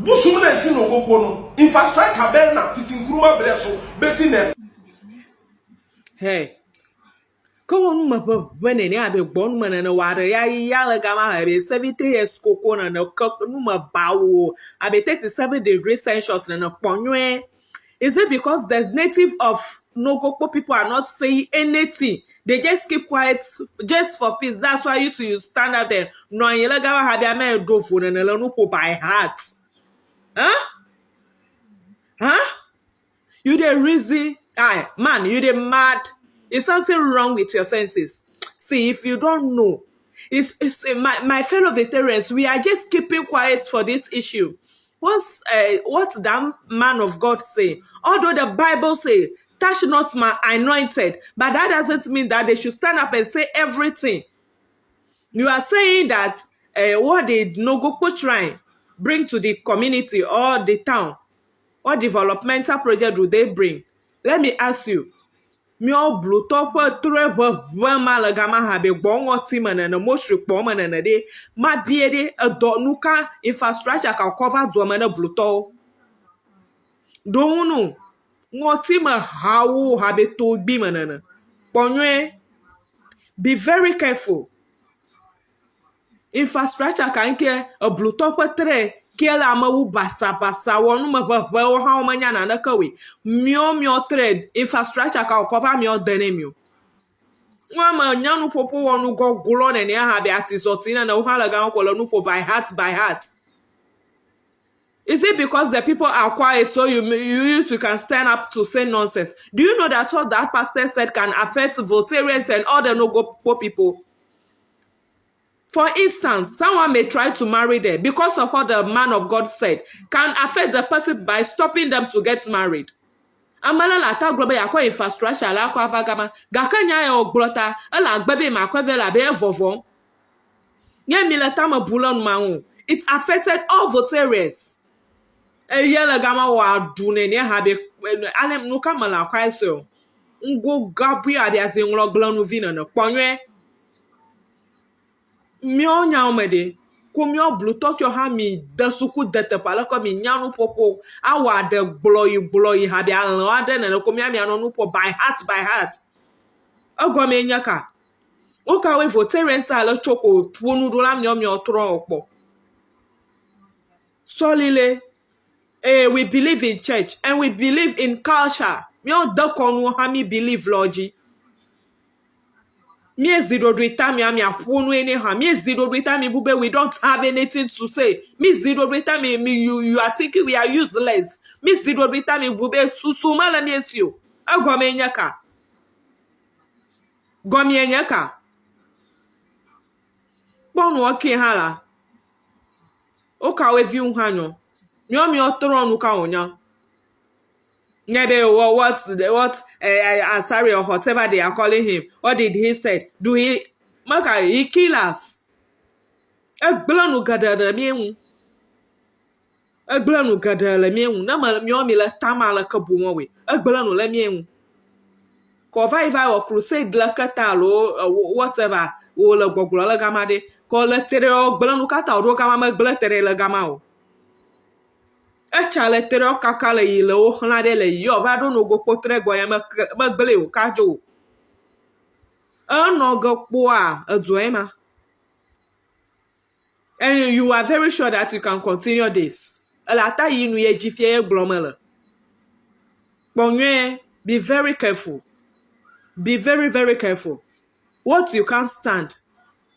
busumuna si Nogopoo no infrastructure ben na fitin kuruma breso besi ne. Hey, come on, my when any other born man and a water, yalla gamma, I be 70 years cocoa and a cock, no bow, I be 37 degrees Celsius and a ponue. Is it because the native of Nogopoo people are not saying anything? They just keep quiet just for peace. That's why you stand up there. No, you like have a man drove for and a Nupo by heart. Huh? Huh? You the reason, aye, man, you the mad. Is something wrong with your senses? See, if you don't know, it's my fellow veterans, we are just keeping quiet for this issue. What's that man of God say? Although the Bible say, touch not my anointed, but that doesn't mean that they should stand up and say everything. You are saying that what the Nogopoo shrine bring to the community or the town, what developmental project do they bring? Let me ask you. Mio blue top trevor malagama have a bongo team and a most woman and a day. My beard a donuka infrastructure can cover Zomana Bluto. Don't know. What team a how have it to be manana. Bonue, be very careful. Infrastructure can care a blue top tray. Kela mawu basa wonu mababa o ha o manya na nakawe mio trade infrastructure ka cover mio denemio nwa ma nyanu popo wonu go gulo na ne ha be atisotina na uhala ga kwolo nu by heart. Is it because the people are quiet so you can stand up to say nonsense? Do you know that what that pastor said can affect Voltarians and all the Nogopoo people? For instance, someone may try to marry them because of what the man of God said can affect the person by stopping them to get married. Amala la ta globe ya kwa infrastructure la kwa vagama gakanya ya oglota ala gbebe ma kwa vela be vovon. Nye milita ma bulon maun. It affected all voters. E yela gama wa dune ne ha be alem no kamala kwa so. Ngo gabu ya dia ze nglo glonu vina no kponwe. Mio nyaumede kumio blue tokyo ha mi de suku dete pala ko mi nyanu popo awa de bloyi ha bia lan ade na ko mi anu no po by heart ogwa me nyaka o ka we voters ala choko punu do la mi otro opo solile we believe in church and we believe in culture mi o de konu ha mi believe logi me zero time me apunu anyhow. Me zero time bube we don't have anything to say. Me zero time me you are thinking we are useless. Me zero time bube susuma la miesio. Agome nyaka. Gomie nyaka. Bon waki hala. Oka we vi unhanyo. Mi otron uka onya. Maybe what Asari or whatever they are calling him. What did he say? Do he maka he kill us? Eglanu gadala miemu. Eglanu gadala miemu. Na miomi la tamala kabumowe. Eglanu la miemu. Kova iva or crusade la katalo whatever. O la gogula la gamade. Ko la tere o glanu kata o gama gletere la gamao. Echale tere o kakale yi le o hlade le yo va do Nogopoo tre goya ma gle o kajo. Nogopoo a aduema. And you are very sure that you can continue this. Alata yi nu ye jifie glomele. Bonye, be very careful. Be very, very careful. What you can't stand,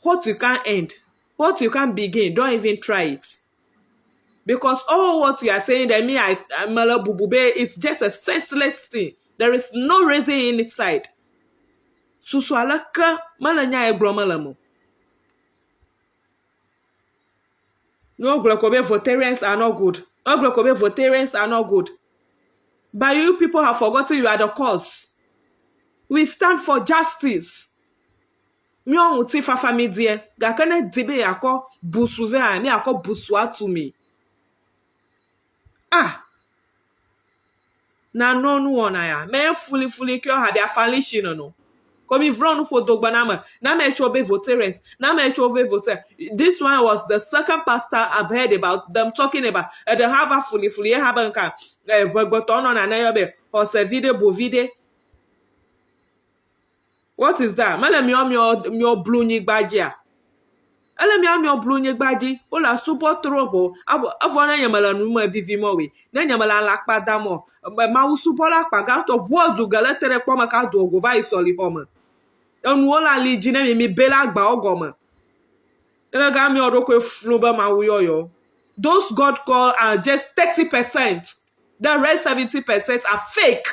what you can't end, what you can't begin, don't even try it. Because all what you are saying that me, it's just a senseless thing. There is no reason inside. Suswalaka malanya eglomalamu. No Glokobe votarians are not good. No Glokobe votarians are not good. But you people have forgotten you are the cause. We stand for justice. Myo uti fafa midie. Gakane dibe yako busuve a mi yako busua to me. Ah. Na no one ya. Me fully kyo ha dia falishi no. Come if run for Dogbanama. Now me chobe voterants. Now me chobe voter. This one was the second pastor I've heard about them talking about. The have a fully have a but on an ayobe or se vide bovide. What is that? Madam your blue bajia. Ele mi ami oblunye gbaji o la support robo avo na yamala numa vivi mowe na yamala lakpa damo ma u support lakpa ga to bodu galetere kwa maka do ogo vai soli homa onu o la li jine mi bela gba ogoma ele ga mi oroko fluba ma uyoyo. Those God call are just 30%. The rest 70% are fake.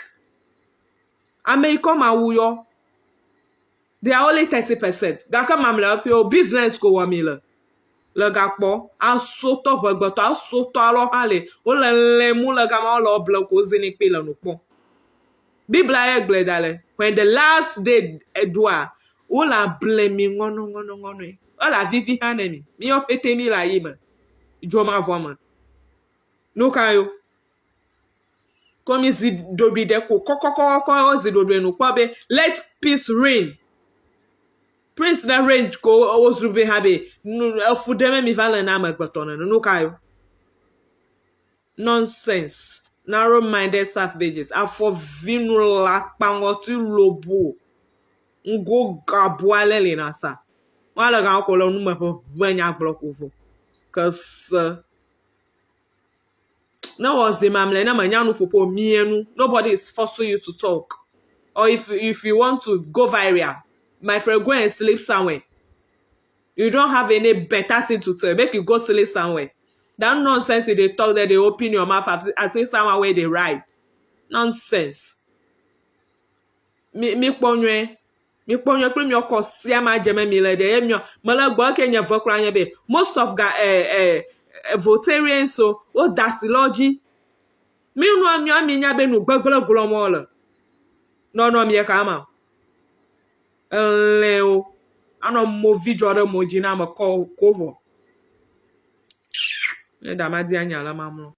America ma uyo. They are only 30%. Gaka mamla pio business ko wamila. Le gakpo a soto bagbato a soto alo hale o le mu le gama lo blo ko zini pe le no pon. Biblia e gledale when the last day edua o la blemi ngono. O la vivi hanemi. Mi o pete mi la yima. Joma voma. No kayo. Komi zi dobi de ko kokoko zi dobi no kwabe let peace reign. Prince na range ko ozube habe fudeme mi vale na magbotona no kayo. Nonsense. Narrow-minded savages. Afo vinu la pangoti lobo. Ngo gabuale le nasa. Wala ga ko lo numa po banya block ovo. Cause no was the mamle na manyanu popo mienu. Nobody is forcing you to talk. Or if you want to go viral, my friend, go and sleep somewhere. You don't have any better thing to tell. Make you go sleep somewhere. That nonsense they talk that they open your mouth as if someone where they ride. Nonsense. Mi ponye pre mi oko siama jeme mi le de mi mala gbo kenya vokra nya be. Most of votarians so o dasilogy. Mi nu mi nya be nu gbagbala glomo le. No mi e ka ma. Leo ano mo video de mo jina ma cover. Ne da ma di anya la mamlo.